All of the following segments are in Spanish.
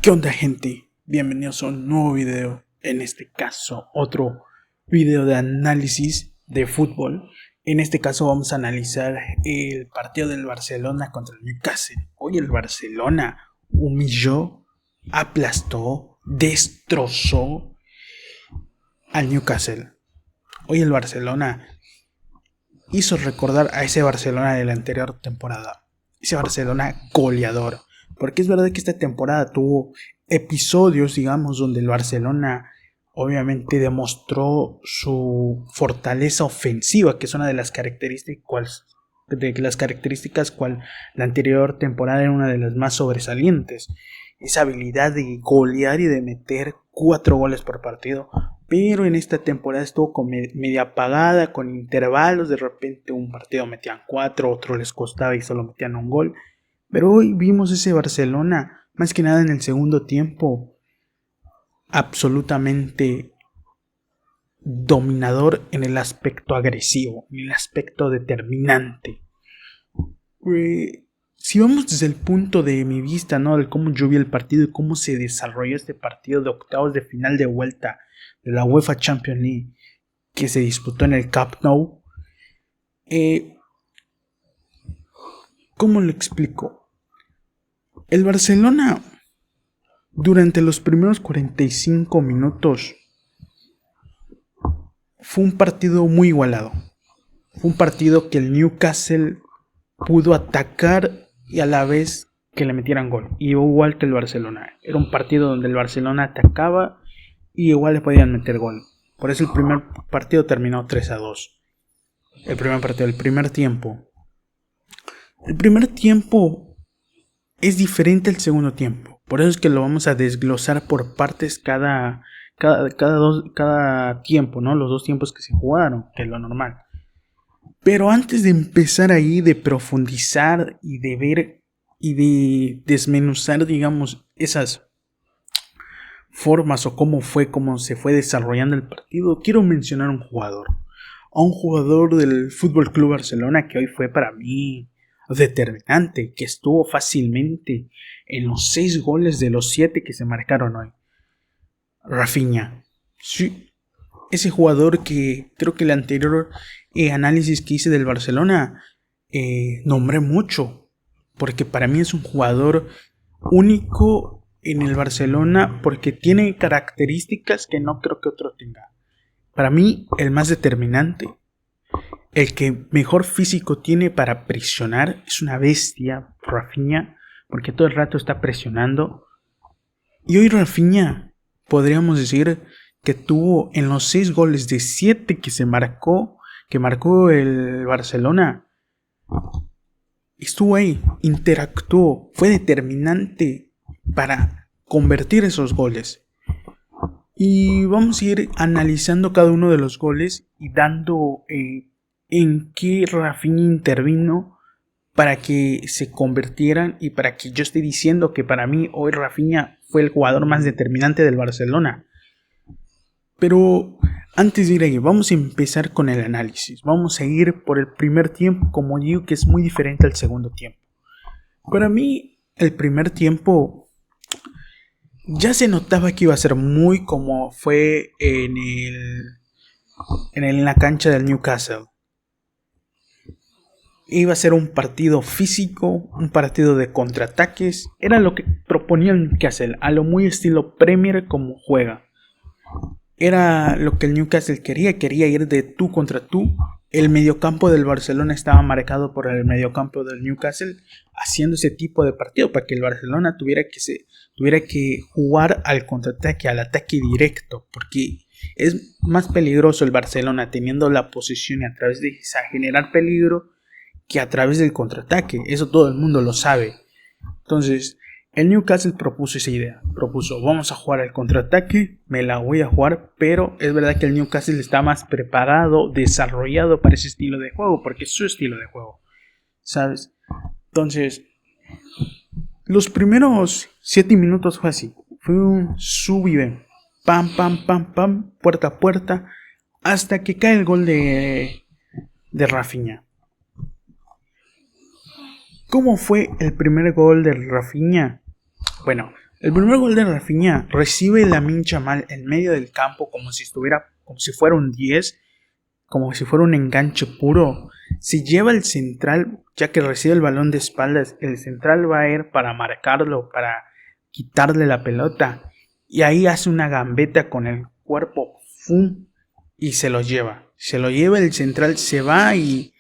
¿Qué onda, gente? Bienvenidos a un nuevo video. En este caso, otro video de análisis de fútbol. En este caso vamos a analizar el partido del Barcelona contra el Newcastle. Hoy el Barcelona humilló, aplastó, destrozó al Newcastle. Hoy el Barcelona hizo recordar a ese Barcelona de la anterior temporada. Ese Barcelona goleador. Porque es verdad que esta temporada tuvo episodios, digamos, donde el Barcelona obviamente demostró su fortaleza ofensiva, que es una de las características cual la anterior temporada era una de las más sobresalientes. Esa habilidad de golear y de meter 4 goles por partido. Pero en esta temporada estuvo media apagada, con intervalos. De repente un partido metían 4, otro les costaba y solo metían un gol. Pero hoy vimos ese Barcelona, más que nada en el segundo tiempo, absolutamente dominador en el aspecto agresivo, en el aspecto determinante. Si vamos desde el punto de mi vista, ¿no? De cómo yo vi el partido y cómo se desarrolló este partido de octavos de final de vuelta de la UEFA Champions League que se disputó en el Camp Nou. ¿Cómo lo explico? El Barcelona, durante los primeros 45 minutos, fue un partido muy igualado. Fue un partido que el Newcastle pudo atacar y a la vez que le metieran gol. Y igual que el Barcelona. Era un partido donde el Barcelona atacaba y igual le podían meter gol. Por eso el primer partido terminó 3-2. El primer tiempo. El primer tiempo es diferente al segundo tiempo. Por eso es que lo vamos a desglosar por partes cada tiempo, ¿no? Los dos tiempos que se jugaron, que es lo normal. Pero antes de empezar ahí, de profundizar y de ver y de desmenuzar, digamos, esas formas o cómo se fue desarrollando el partido, quiero mencionar a un jugador del Fútbol Club Barcelona que hoy fue para mí determinante, que estuvo fácilmente en los 6 goles de los 7 que se marcaron hoy. Rafinha. Sí, ese jugador que creo que el anterior análisis que hice del Barcelona nombré mucho, porque para mí es un jugador único en el Barcelona, porque tiene características que no creo que otro tenga. Para mí el más determinante, el que mejor físico tiene para presionar, es una bestia, Rafinha, porque todo el rato está presionando. Y hoy Rafinha, podríamos decir que tuvo en los 6 goles de 7 que marcó el Barcelona, estuvo ahí, interactuó, fue determinante para convertir esos goles. Y vamos a ir analizando cada uno de los goles y dando en qué Rafinha intervino para que se convirtieran y para que yo esté diciendo que para mí hoy Rafinha fue el jugador más determinante del Barcelona. Pero antes de ir ahí, vamos a empezar con el análisis. Vamos a ir por el primer tiempo, como digo, que es muy diferente al segundo tiempo. Para mí, el primer tiempo ya se notaba que iba a ser muy como fue en la cancha del Newcastle. Iba a ser un partido físico, un partido de contraataques. Era lo que proponía el Newcastle, a lo muy estilo Premier como juega. Era lo que el Newcastle quería ir de tú contra tú. El mediocampo del Barcelona estaba marcado por el mediocampo del Newcastle, haciendo ese tipo de partido para que el Barcelona tuviera que jugar al contraataque, al ataque directo, porque es más peligroso el Barcelona teniendo la posesión y a través de esa generar peligro que a través del contraataque. Eso todo el mundo lo sabe. Entonces el Newcastle propuso esa idea. Vamos a jugar al contraataque, me la voy a jugar, pero es verdad que el Newcastle está más preparado, desarrollado para ese estilo de juego, porque es su estilo de juego, ¿sabes? Entonces, los primeros 7 minutos fue así. Fue un sub y ven. Pam, pam, pam, pam, puerta a puerta, hasta que cae el gol de Rafinha. ¿Cómo fue el primer gol de Rafinha? Bueno, El primer gol de Rafinha recibe Lamine Yamal en medio del campo como si fuera un 10, como si fuera un enganche puro. Se lleva el central, ya que recibe el balón de espaldas. El central va a ir para marcarlo, para quitarle la pelota. Y ahí hace una gambeta con el cuerpo, ¡fum!, y se lo lleva. Se lo lleva el central, se va y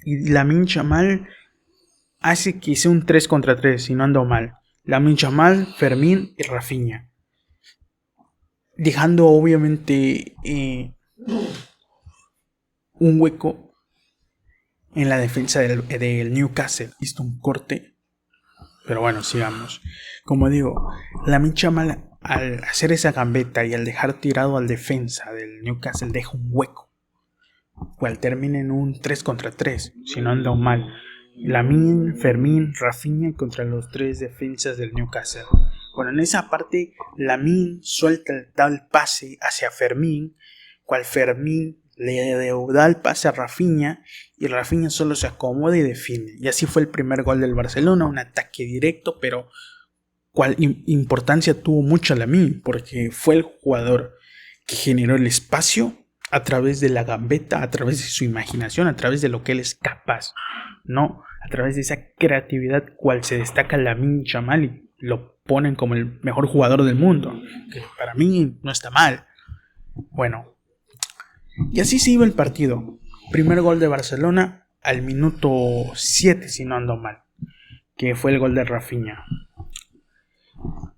Lamine Yamal hace que sea un 3 contra 3, si no ando mal. Lamine Yamal, Fermín y Rafinha. Dejando obviamente un hueco en la defensa del Newcastle. Hizo un corte. Pero bueno, sigamos. Como digo, Lamine Yamal al hacer esa gambeta y al dejar tirado al defensa del Newcastle deja un hueco, cual termina en un 3 contra 3, si no ando mal. Lamine, Fermín, Rafinha contra los 3 defensas del Newcastle. Bueno, en esa parte Lamine suelta el pase hacia Fermín, cual Fermín le da el pase a Rafinha y Rafinha solo se acomoda y define. Y así fue el primer gol del Barcelona, un ataque directo, pero cual importancia tuvo mucho Lamine, porque fue el jugador que generó el espacio a través de la gambeta, a través de su imaginación, a través de lo que él es capaz, ¿no? A través de esa creatividad cual se destaca Lamine Yamal y lo ponen como el mejor jugador del mundo, que para mí no está mal. Bueno, y así se iba el partido. Primer gol de Barcelona al minuto 7, si no ando mal, que fue el gol de Rafinha.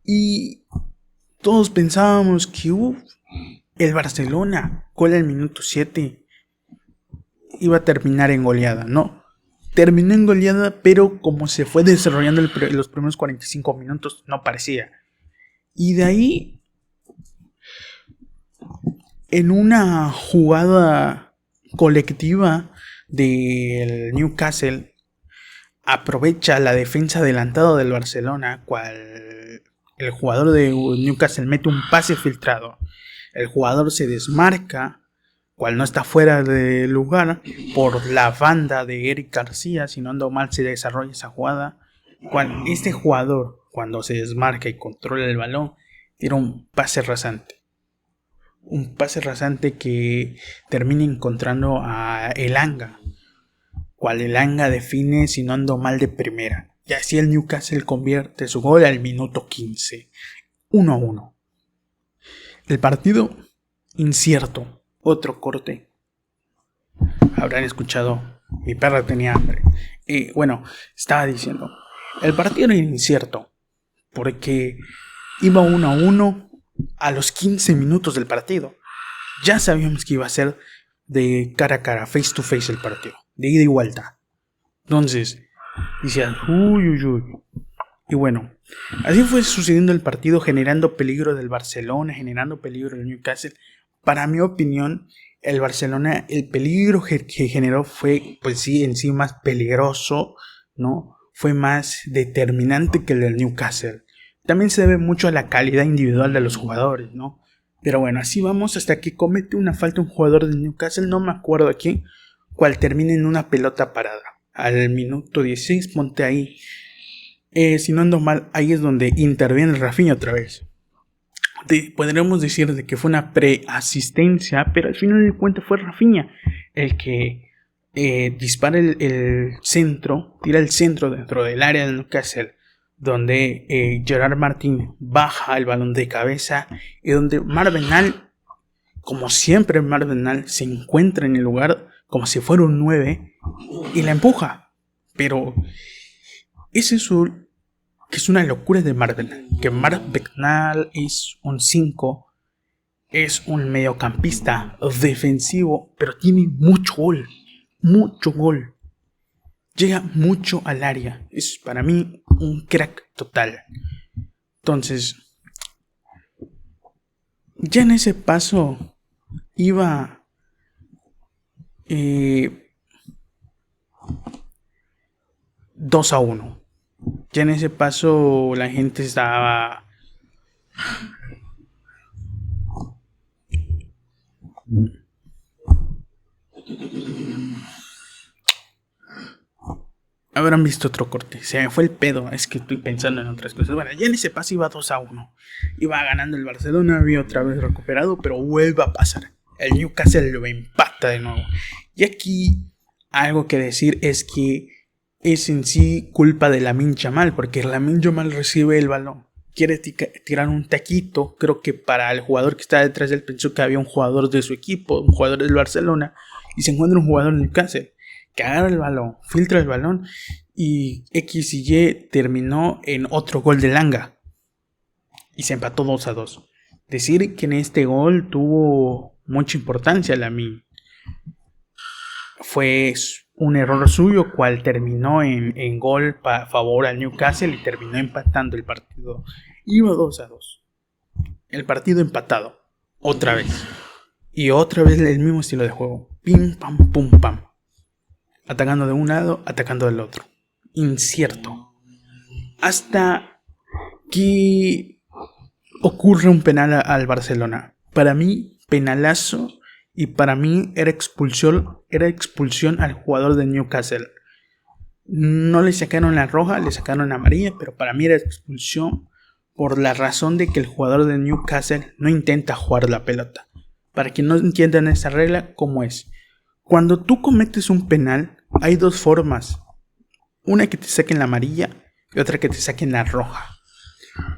Y todos pensábamos que el Barcelona, gol al minuto 7, iba a terminar en goleada. No, terminó en goleada, pero como se fue desarrollando los primeros 45 minutos, no parecía. Y de ahí, en una jugada colectiva del Newcastle, aprovecha la defensa adelantada del Barcelona, cual el jugador de Newcastle mete un pase filtrado. El jugador se desmarca, cual no está fuera de lugar, por la banda de Eric García. Si no ando mal, se desarrolla esa jugada. Cual este jugador, cuando se desmarca y controla el balón, tira un pase rasante. Un pase rasante que termina encontrando a Elanga, cual Elanga define, si no ando mal, de primera. Y así el Newcastle convierte su gol al minuto 15. 1-1. El partido incierto. Otro corte. Habrán escuchado, mi perra tenía hambre. Bueno, estaba diciendo, el partido era incierto porque iba 1-1 a los 15 minutos del partido. Ya sabíamos que iba a ser de cara a cara, face to face el partido, de ida y vuelta. Entonces, decían, uy. Y bueno, así fue sucediendo el partido, generando peligro del Barcelona, generando peligro del Newcastle. Para mi opinión, el Barcelona, el peligro que generó fue, pues sí, en sí más peligroso, ¿no? Fue más determinante que el del Newcastle. También se debe mucho a la calidad individual de los jugadores, ¿no? Pero bueno, así vamos hasta que comete una falta un jugador del Newcastle, no me acuerdo a quién, cual termina en una pelota parada. Al minuto 16, ponte ahí. Si no ando mal, ahí es donde interviene Rafinha otra vez. Podríamos decir de que fue una preasistencia, pero al final de cuentas fue Rafinha el que dispara el centro, tira el centro dentro del área del Newcastle, donde Gerard Martín baja el balón de cabeza y donde Marvenal, como siempre Marvenal, se encuentra en el lugar como si fuera un 9 y la empuja. Pero es eso que es una locura de Marvenal, que Marvenal es un 5, es un mediocampista defensivo, pero tiene mucho gol. Llega mucho al área. Es para mí un crack total. Entonces, ya en ese paso iba 2-1. Ya en ese paso la gente estaba Habrán visto otro corte. Se me fue el pedo. Es que estoy pensando en otras cosas. Bueno, ya en ese pase iba 2-1. Iba ganando el Barcelona. Había otra vez recuperado. Pero vuelve a pasar. El Newcastle lo empata de nuevo. Y aquí algo que decir es que es en sí culpa de Lamine Yamal. Porque Lamine Yamal recibe el balón. Quiere tirar un taquito. Creo que para el jugador que está detrás de él pensó que había un jugador de su equipo. Un jugador del Barcelona. Y se encuentra un jugador del Newcastle. Que agarra el balón, filtra el balón y X y Y terminó en otro gol de Langa y se empató 2-2. Decir que en este gol tuvo mucha importancia Lamine. Fue un error suyo, cual terminó en gol a favor al Newcastle y terminó empatando el partido. Iba 2-2. El partido empatado. Otra vez. Y otra vez el mismo estilo de juego. Pim, pam, pum, pam. Atacando de un lado, atacando del otro. Incierto. Hasta que ocurre un penal al Barcelona. Para mí, penalazo. Y para mí era expulsión al jugador de Newcastle. No le sacaron la roja, le sacaron la amarilla. Pero para mí era expulsión por la razón de que el jugador de Newcastle no intenta jugar la pelota. Para que no entiendan esa regla, ¿cómo es? Cuando tú cometes un penal, hay dos formas. Una que te saquen la amarilla y otra que te saquen la roja.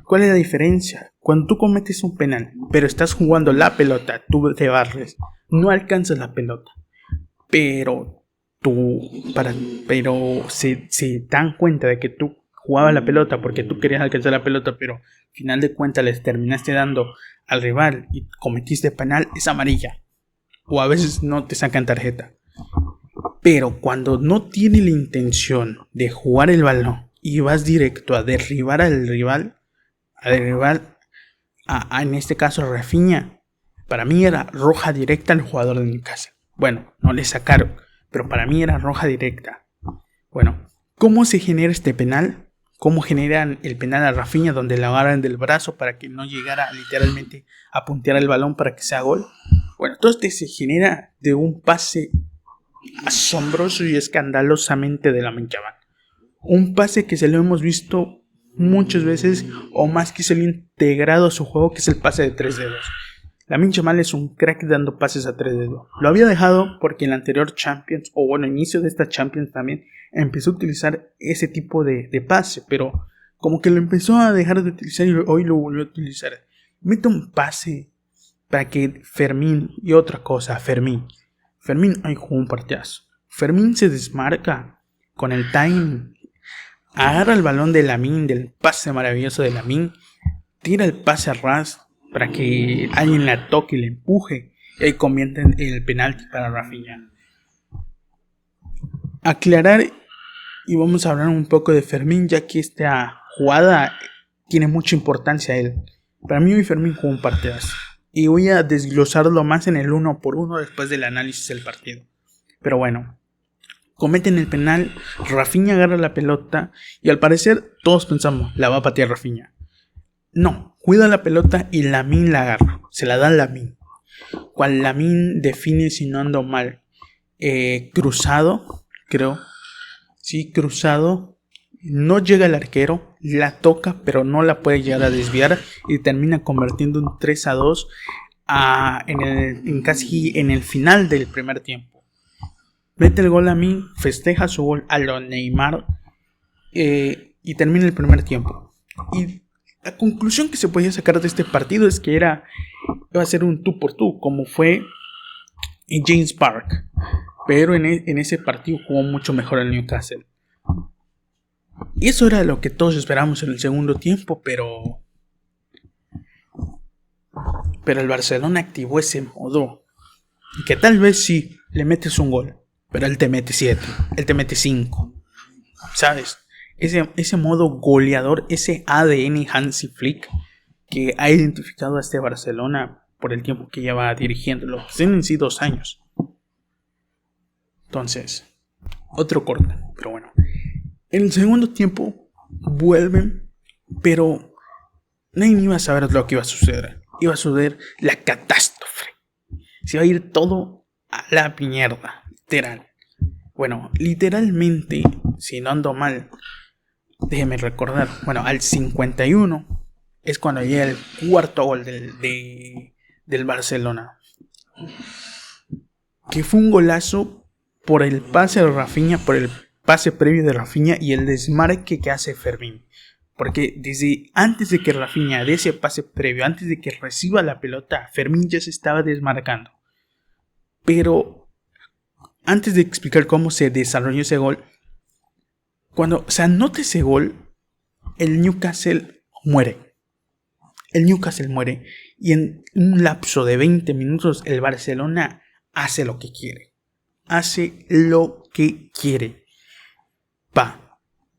¿Cuál es la diferencia? Cuando tú cometes un penal, pero estás jugando la pelota, tú te barres, no alcanzas la pelota. Pero se dan cuenta de que tú jugabas la pelota porque tú querías alcanzar la pelota, pero al final de cuentas les terminaste dando al rival y cometiste penal, es amarilla. O a veces no te sacan tarjeta. Pero cuando no tiene la intención de jugar el balón y vas directo a derribar al rival, en este caso Rafinha, para mí era roja directa al jugador de Newcastle. Bueno, no le sacaron, pero para mí era roja directa. Bueno, ¿cómo se genera este penal? ¿Cómo generan el penal a Rafinha donde la agarran del brazo para que no llegara literalmente a puntear el balón para que sea gol? Bueno, todo esto se genera de un pase asombroso y escandalosamente de Lamine Yamal. Un pase que se lo hemos visto muchas veces o más que se lo ha integrado a su juego, que es el pase de 3 dedos. Lamine Yamal es un crack dando pases a 3 dedos. Lo había dejado porque en la anterior Champions, o bueno, inicio de esta Champions también, empezó a utilizar ese tipo de pase, pero como que lo empezó a dejar de utilizar y hoy lo volvió a utilizar. Mete un pase para que Fermín, y otra cosa, Fermín ahí jugó un partidazo. Fermín se desmarca con el timing, agarra el balón de Lamine, del pase maravilloso de Lamine, tira el pase a ras para que alguien la toque y le empuje, y ahí convierten el penalti para Rafinha. Aclarar, y vamos a hablar un poco de Fermín, ya que esta jugada tiene mucha importancia a él. Para mí Fermín jugó un partidazo. Y voy a desglosarlo más en el 1 por 1 después del análisis del partido. Pero bueno, cometen el penal, Rafinha agarra la pelota y al parecer todos pensamos, la va a patear Rafinha. No, cuida la pelota y Lamine la agarra, se la da Lamine. Cual Lamine define, si no ando mal, cruzado, creo. Sí, cruzado. No llega el arquero, la toca, pero no la puede llegar a desviar y termina convirtiendo un 3-2 casi en el final del primer tiempo. Mete el gol a mí, festeja su gol a lo Neymar y termina el primer tiempo. Y la conclusión que se podía sacar de este partido es que iba a ser un tú por tú, como fue en James Park. Pero en ese partido jugó mucho mejor el Newcastle. Y eso era lo que todos esperamos en el segundo tiempo, pero el Barcelona activó ese modo. Y que tal vez sí, le metes un gol, pero él te mete 7, él te mete 5. ¿Sabes? Ese modo goleador, ese ADN Hansi Flick que ha identificado a este Barcelona por el tiempo que lleva dirigiéndolo. Tienen sí 2 años. Entonces, otro corte, pero bueno. En el segundo tiempo vuelven, pero nadie iba a saber lo que iba a suceder. Iba a suceder la catástrofe. Se iba a ir todo a la mierda, literal. Bueno, literalmente si no ando mal, déjeme recordar, bueno, al 51 es cuando llega el cuarto gol del Barcelona, que fue un golazo por el pase de Rafinha, por el pase previo de Rafinha y el desmarque que hace Fermín. Porque desde antes de que Rafinha dé ese pase previo, antes de que reciba la pelota, Fermín ya se estaba desmarcando. Pero antes de explicar cómo se desarrolló ese gol, cuando se anota ese gol, el Newcastle muere. El Newcastle muere y en un lapso de 20 minutos el Barcelona hace lo que quiere. Hace lo que quiere.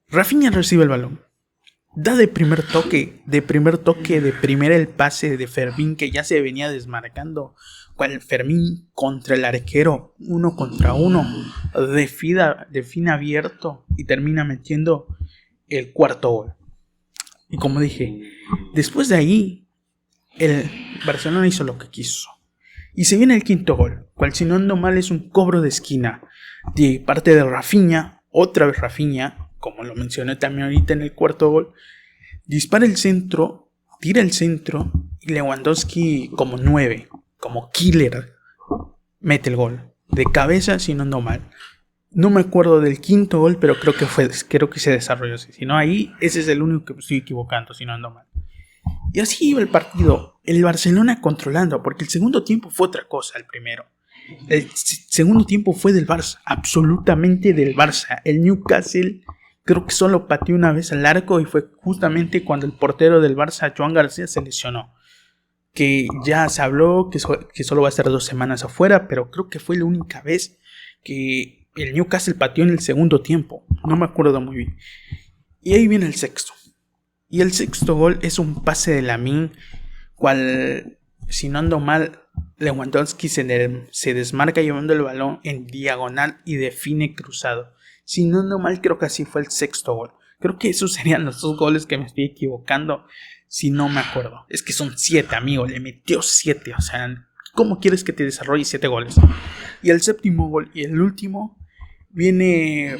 Rafinha recibe el balón. Da de primer toque de primera el pase de Fermín, que ya se venía desmarcando. Cual Fermín contra el arquero, 1 contra 1, define abierto y termina metiendo el cuarto gol. Y como dije, después de ahí, el Barcelona hizo lo que quiso. Y se viene el quinto gol, cual si no ando mal es un cobro de esquina de parte de Rafinha, otra vez Rafinha, como lo mencioné también ahorita en el cuarto gol, dispara el centro, tira el centro y Lewandowski como 9, como killer, mete el gol. De cabeza, si no ando mal. No me acuerdo del quinto gol, pero creo que se desarrolló así. Si no, ahí ese es el único que me estoy equivocando, si no ando mal. Y así iba el partido, el Barcelona controlando, porque el segundo tiempo fue otra cosa, el primero. El segundo tiempo fue del Barça, absolutamente del Barça. El Newcastle creo que solo pateó una vez al arco y fue justamente cuando el portero del Barça, Joan García, se lesionó. Que ya se habló que solo va a estar 2 semanas afuera, pero creo que fue la única vez que el Newcastle pateó en el segundo tiempo. No me acuerdo muy bien. Y ahí viene el sexto. Y el sexto gol es un pase de Lamine, cual, si no ando mal, Lewandowski se desmarca llevando el balón en diagonal y define cruzado. Si no ando mal, creo que así fue el sexto gol. Creo que esos serían los 2 goles que me estoy equivocando, si no me acuerdo. Es que son 7, amigo, le metió 7. O sea, ¿cómo quieres que te desarrolle 7 goles? Y el séptimo gol y el último viene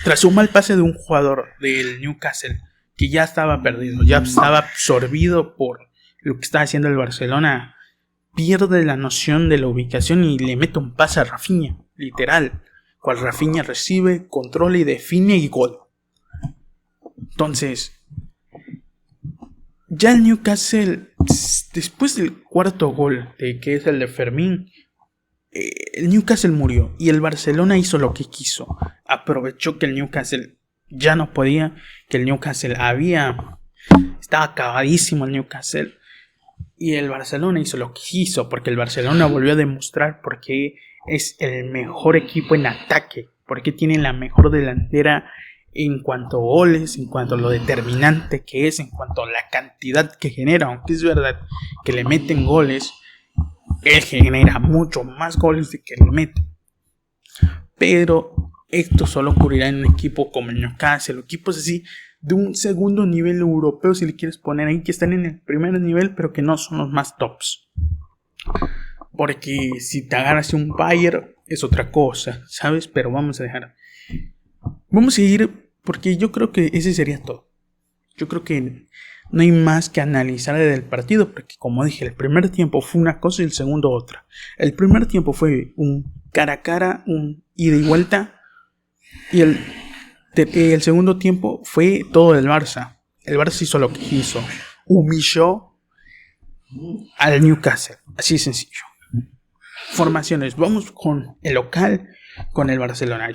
tras un mal pase de un jugador del Newcastle, que ya estaba perdido, ya estaba absorbido por lo que estaba haciendo el Barcelona. Pierde la noción de la ubicación y le mete un pase a Rafinha, literal. Cual Rafinha recibe, controla y define y gol. Entonces, ya el Newcastle, después del cuarto gol, que es el de Fermín, el Newcastle murió y el Barcelona hizo lo que quiso. Aprovechó que el Newcastle ya no podía, que el Newcastle estaba acabadísimo el Newcastle, y el Barcelona hizo lo que quiso, porque el Barcelona volvió a demostrar por qué es el mejor equipo en ataque, porque tiene la mejor delantera en cuanto a goles, en cuanto a lo determinante que es, en cuanto a la cantidad que genera. Aunque es verdad que le meten goles, él genera mucho más goles de que le meten. Pero esto solo ocurrirá en un equipo como el Newcastle, equipos así de un segundo nivel europeo, si le quieres poner ahí, que están en el primer nivel pero que no son los más tops. Porque si te agarras un Bayern es otra cosa, ¿sabes? Pero vamos a seguir, porque yo creo que ese sería todo. Yo creo que no hay más que analizar del partido, porque como dije, el primer tiempo fue una cosa y el segundo otra. El primer tiempo fue un cara a cara, un ida y vuelta, y el segundo tiempo fue todo del Barça. El Barça hizo lo que quiso, humilló al Newcastle, así de sencillo. Formaciones, vamos con el local, con el Barcelona.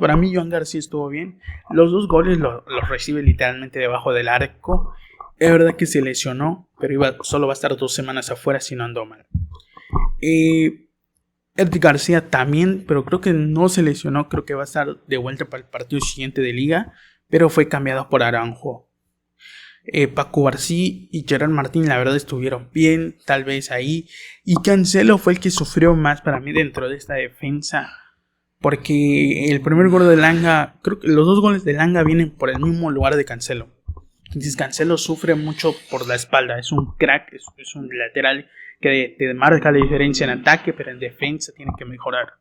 Para mí Joan García estuvo bien. Los 2 goles los recibe literalmente debajo del arco. Es verdad que se lesionó, pero solo va a estar 2 semanas afuera si no ando mal. Eric García también, pero creo que no se lesionó. Creo que va a estar de vuelta para el partido siguiente de liga, pero fue cambiado por Araujo. Paco García y Gerard Martín la verdad estuvieron bien, tal vez ahí. Y Cancelo fue el que sufrió más para mí dentro de esta defensa, porque el primer gol de Langa, creo que los 2 goles de Langa vienen por el mismo lugar de Cancelo. Entonces Cancelo sufre mucho por la espalda, es un crack, es un lateral que te marca la diferencia en ataque, pero en defensa tiene que mejorar.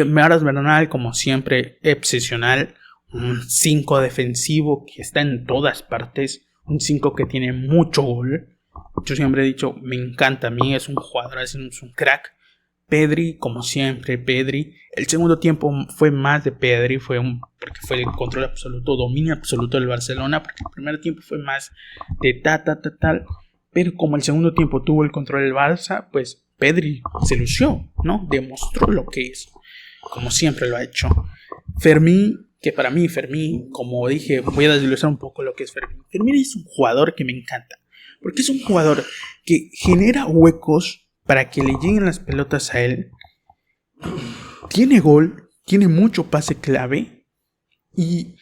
Maras Bernal, como siempre, excepcional. Un 5 defensivo que está en todas partes. Un 5 que tiene mucho gol. Yo siempre he dicho, me encanta a mí, es un jugador, es un crack. Pedri, como siempre, Pedri. El segundo tiempo fue más de Pedri, porque fue el control absoluto, dominio absoluto del Barcelona, porque el primer tiempo fue más de tal. Pero como el segundo tiempo tuvo el control del Barça, pues Pedri se lució, ¿no? Demostró lo que es, como siempre lo ha hecho. Fermín, que para mí, Fermín, como dije, voy a desglosar un poco lo que es Fermín. Fermín es un jugador que me encanta, porque es un jugador que genera huecos para que le lleguen las pelotas a él. Tiene gol, tiene mucho pase clave y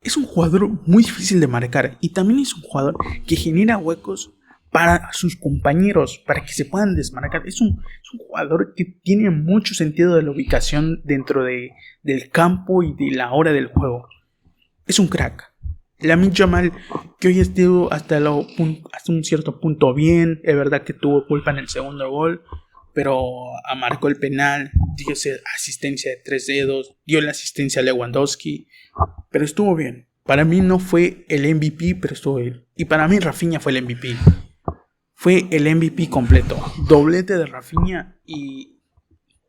es un jugador muy difícil de marcar. Y también es un jugador que genera huecos para sus compañeros, para que se puedan desmarcar. Es un jugador que tiene mucho sentido de la ubicación dentro del campo y de la hora del juego. Es un crack. Lamine Yamal, que hoy estuvo hasta un cierto punto bien. Es verdad que tuvo culpa en el segundo gol, pero marcó el penal, dio asistencia de 3 dedos, dio la asistencia a Lewandowski, pero estuvo bien. Para mí no fue el MVP, pero estuvo bien. Y para mí Rafinha fue el MVP. Fue el MVP completo. Doblete de Rafinha y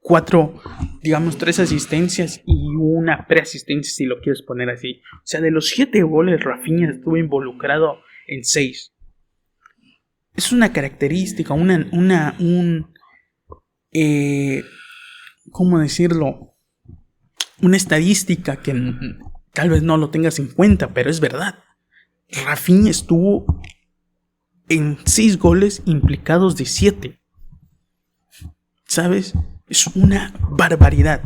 3 asistencias y una preasistencia, si lo quieres poner así. O sea, de los 7 goles, Rafinha estuvo involucrado en 6. Es una característica, ¿cómo decirlo? Una estadística que tal vez no lo tengas en cuenta, pero es verdad. Rafinha estuvo en 6 goles implicados de 7. ¿Sabes? Es una barbaridad.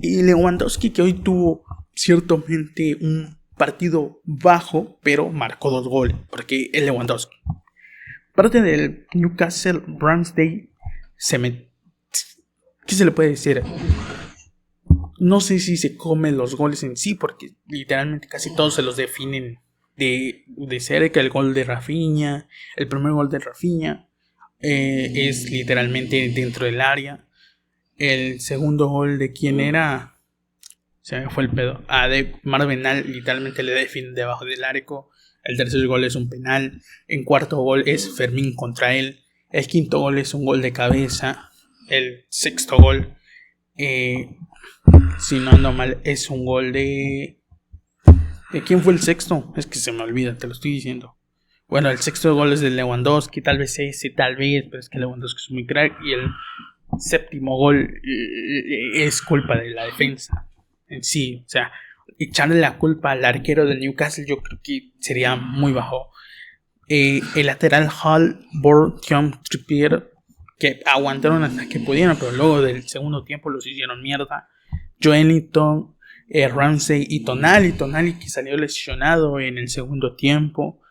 Y Lewandowski, que hoy tuvo ciertamente un partido bajo, pero marcó 2 goles, porque es Lewandowski. Parte del Newcastle Ramsdale ¿qué se le puede decir? No sé si se come los goles en sí, porque literalmente casi todos se los definen de cerca. El gol de Rafinha, el primer gol de Rafinha, es literalmente dentro del área. El segundo gol de quién era, se me fue el pedo. De Marvenal, literalmente le define debajo del arco. El tercer gol es un penal. En cuarto gol es Fermín contra él. El quinto gol es un gol de cabeza. El sexto gol, si no ando mal, es un gol ¿de quién fue el sexto? Es que se me olvida, te lo estoy diciendo. Bueno, el sexto gol es de Lewandowski, tal vez ese, pero es que Lewandowski es muy crack. Y el séptimo gol es culpa de la defensa en sí. O sea, echarle la culpa al arquero del Newcastle yo creo que sería muy bajo. El lateral Hall, Borg, Trippier, que aguantaron hasta que pudieron, pero luego del segundo tiempo los hicieron mierda. Joelinton, Ramsey y Tonali que salió lesionado en el segundo tiempo.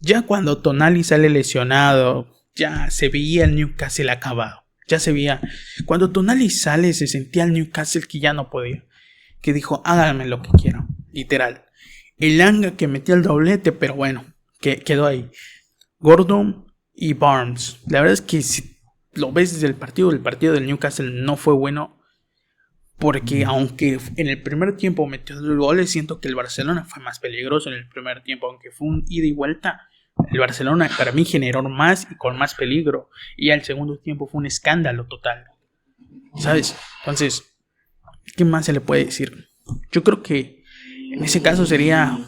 Ya cuando Tonali sale lesionado, ya se veía el Newcastle acabado. Ya se veía. Cuando Tonali sale, se sentía el Newcastle que ya no podía. Que dijo, háganme lo que quieran. Literal. El Anga que metió el doblete, pero bueno, que quedó ahí. Gordon y Barnes. La verdad es que si lo ves desde el partido del Newcastle no fue bueno. Porque aunque en el primer tiempo metió 2 goles, siento que el Barcelona fue más peligroso en el primer tiempo. Aunque fue un ida y vuelta, el Barcelona para mí generó más y con más peligro. Y al segundo tiempo fue un escándalo total. ¿Sabes? Entonces, ¿qué más se le puede decir? Yo creo que en ese caso sería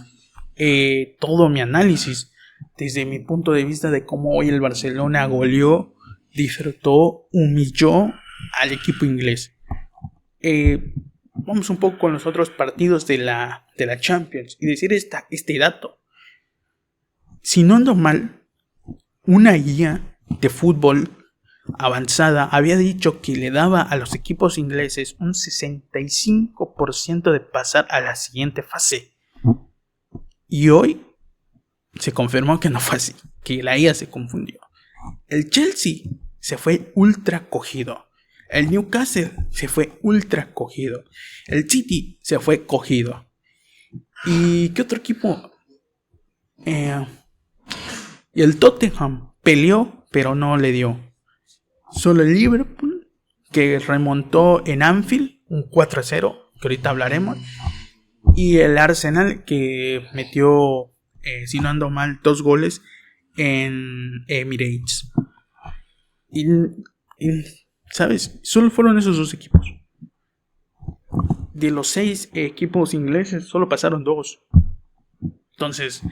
todo mi análisis. Desde mi punto de vista de cómo hoy el Barcelona goleó, disfrutó, humilló al equipo inglés. Vamos un poco con los otros partidos de la Champions y decir este dato. Si no ando mal, una guía de fútbol avanzada había dicho que le daba a los equipos ingleses un 65% de pasar a la siguiente fase. Y hoy se confirmó que no fue así, que la IA se confundió. El Chelsea se fue ultra cogido. El Newcastle se fue ultra cogido. El City se fue cogido. ¿Y qué otro equipo? Y el Tottenham peleó, pero no le dio. Solo el Liverpool que remontó en Anfield un 4-0, que ahorita hablaremos. Y el Arsenal, que metió, si no ando mal, 2 goles en Emirates. Y ¿sabes? Solo fueron esos 2 equipos. De los 6 equipos ingleses, solo pasaron 2. Entonces,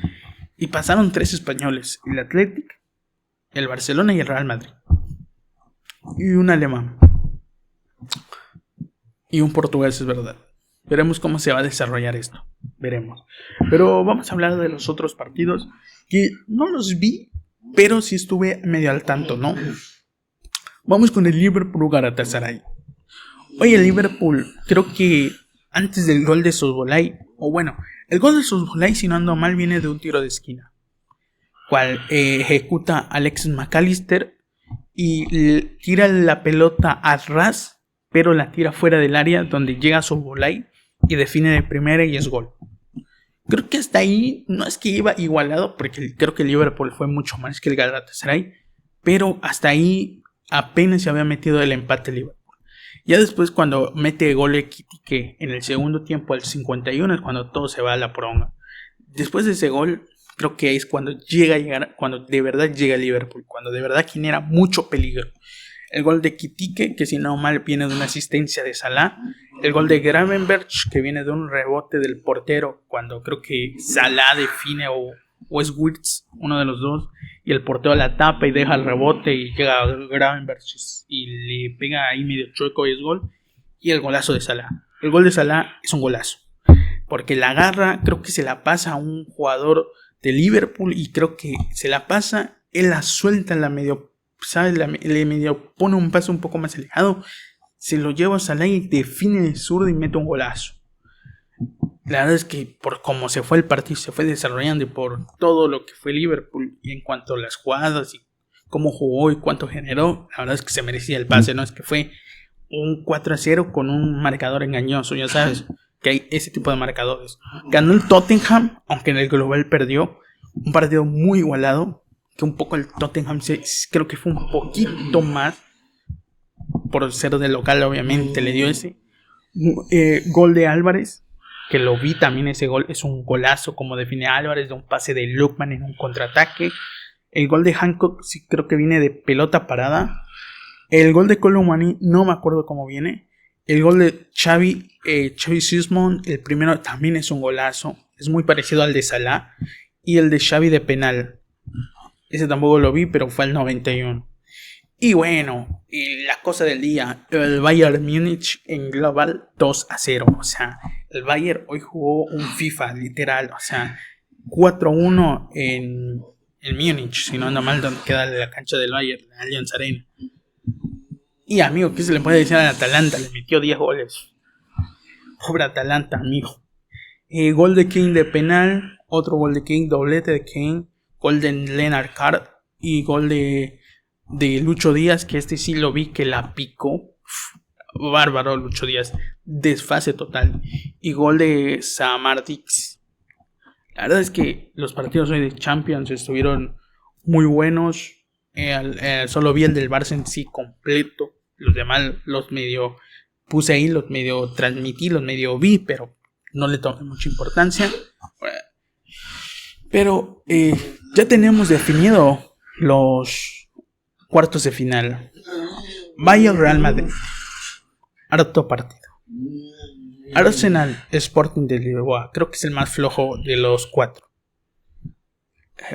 y pasaron 3 españoles: el Athletic, el Barcelona y el Real Madrid. Y un alemán. Y un portugués, es verdad. Veremos cómo se va a desarrollar esto. Veremos. Pero vamos a hablar de los otros partidos, que no los vi, pero sí estuve medio al tanto, ¿no? Vamos con el Liverpool-Galatasaray. Oye, el Liverpool, creo que antes del gol de Szoboszlai, o bueno, el gol de Szoboszlai, si no ando mal, viene de un tiro de esquina, cual ejecuta Alexis McAllister y tira la pelota a ras, pero la tira fuera del área, donde llega Szoboszlai y define de primera y es gol. Creo que hasta ahí no es que iba igualado, porque creo que el Liverpool fue mucho más que el Galatasaray, pero hasta ahí apenas se había metido el empate Liverpool. Ya después, cuando mete gol Ekitike en el segundo tiempo al 51, es cuando todo se va a la poronga. Después de ese gol, creo que es cuando cuando de verdad llega el Liverpool, cuando de verdad genera mucho peligro. El gol de Ekitike, que si no mal viene de una asistencia de Salah. El gol de Gravenberch, que viene de un rebote del portero, cuando creo que Salah define o es Wirtz, uno de los dos, y el portero la tapa y deja el rebote y llega Gravenberch y le pega ahí medio chueco y es gol. Y el golazo de Salah. El gol de Salah es un golazo, porque la agarra, creo que se la pasa a un jugador de Liverpool y creo que se la pasa, él la suelta, la medio, ¿sabes? Le medio pone un paso un poco más alejado, se lo lleva a Salah y define de zurdo y mete un golazo. La verdad es que por cómo se fue el partido, se fue desarrollando y por todo lo que fue Liverpool y en cuanto a las jugadas y cómo jugó y cuánto generó, la verdad es que se merecía el pase, no es que fue un 4-0 con un marcador engañoso, ya sabes que hay ese tipo de marcadores. Ganó el Tottenham, aunque en el global perdió, un partido muy igualado, que un poco el Tottenham creo que fue un poquito más, por ser de local obviamente le dio ese gol de Álvarez, que lo vi también, ese gol es un golazo como define Álvarez de un pase de Lookman en un contraataque. El gol de Hancock sí creo que viene de pelota parada. El gol de Colomani no me acuerdo cómo viene. El gol de Xavi Simons, el primero también es un golazo, es muy parecido al de Salah. Y el de Xavi de penal, ese tampoco lo vi, pero fue al 91. Y bueno, la cosa del día, el Bayern Múnich en global 2-0. O sea, el Bayern hoy jugó un FIFA, literal. O sea, 4-1 en Múnich, si no anda mal, donde queda la cancha del Bayern, la Allianz Arena. Y amigo, ¿qué se le puede decir al Atalanta? Le metió 10 goles. Pobre Atalanta, amigo. Gol de Kane de penal, otro gol de Kane, doblete de Kane, gol de Lennart Kjær y gol de Lucho Díaz, que este sí lo vi que la picó. Bárbaro Lucho Díaz, desfase total. Y gol de Samardix. La verdad es que los partidos hoy de Champions estuvieron muy buenos. Solo vi el del Barça en sí completo. Los demás los medio puse ahí, los medio transmití, los medio vi, pero no le tomé mucha importancia. Pero ya tenemos definido los cuartos de final. Bayern Real Madrid, harto partido. Arsenal Sporting de Lisboa, creo que es el más flojo de los 4.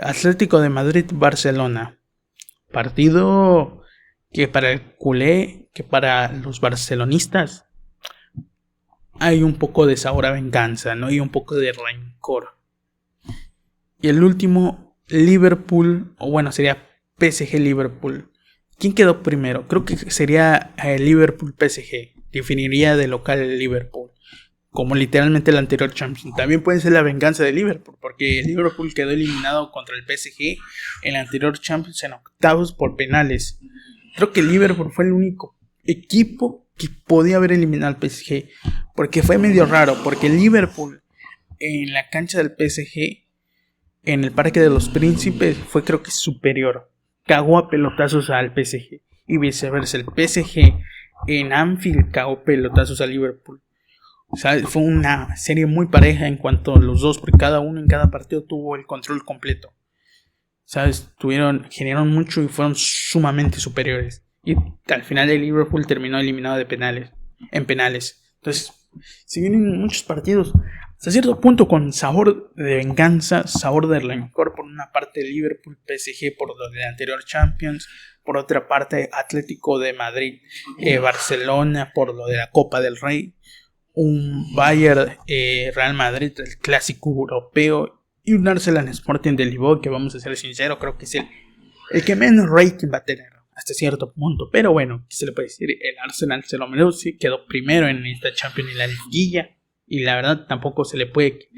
Atlético de Madrid Barcelona, partido que para el culé, que para los barcelonistas hay un poco de sabor a venganza, ¿no? Y un poco de rencor. Y el último, Liverpool, o bueno, sería PSG Liverpool. ¿Quién quedó primero? Creo que sería el Liverpool PSG. Definiría de local el Liverpool, como literalmente el anterior Champions. También puede ser la venganza de Liverpool, porque el Liverpool quedó eliminado contra el PSG en el anterior Champions en octavos por penales. Creo que el Liverpool fue el único equipo que podía haber eliminado al PSG, porque fue medio raro, porque el Liverpool en la cancha del PSG, en el Parque de los Príncipes, fue creo que superior. Cagó a pelotazos al PSG y viceversa. El PSG en Anfield cagó pelotazos a Liverpool. O sea, fue una serie muy pareja en cuanto a los dos, porque cada uno en cada partido tuvo el control completo. ¿Sabes? Generaron mucho y fueron sumamente superiores. Y al final el Liverpool terminó eliminado en penales. Entonces, si vienen muchos partidos, hasta cierto punto con sabor de venganza, sabor de rencor. Por una parte Liverpool, PSG por lo de la anterior Champions. Por otra parte Atlético de Madrid, Barcelona por lo de la Copa del Rey. Un Bayern, Real Madrid, el clásico europeo. Y un Arsenal Sporting de Lisboa, que vamos a ser sinceros, creo que es el que menos rating va a tener hasta cierto punto. Pero bueno, ¿qué se le puede decir? El Arsenal se lo merece, quedó primero en esta Champions en la liguilla. Y la verdad tampoco se puede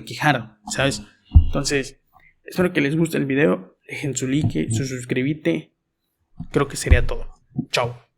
quejar, ¿sabes? Entonces, espero que les guste el video. Dejen su like, su suscribite. Creo que sería todo. Chao.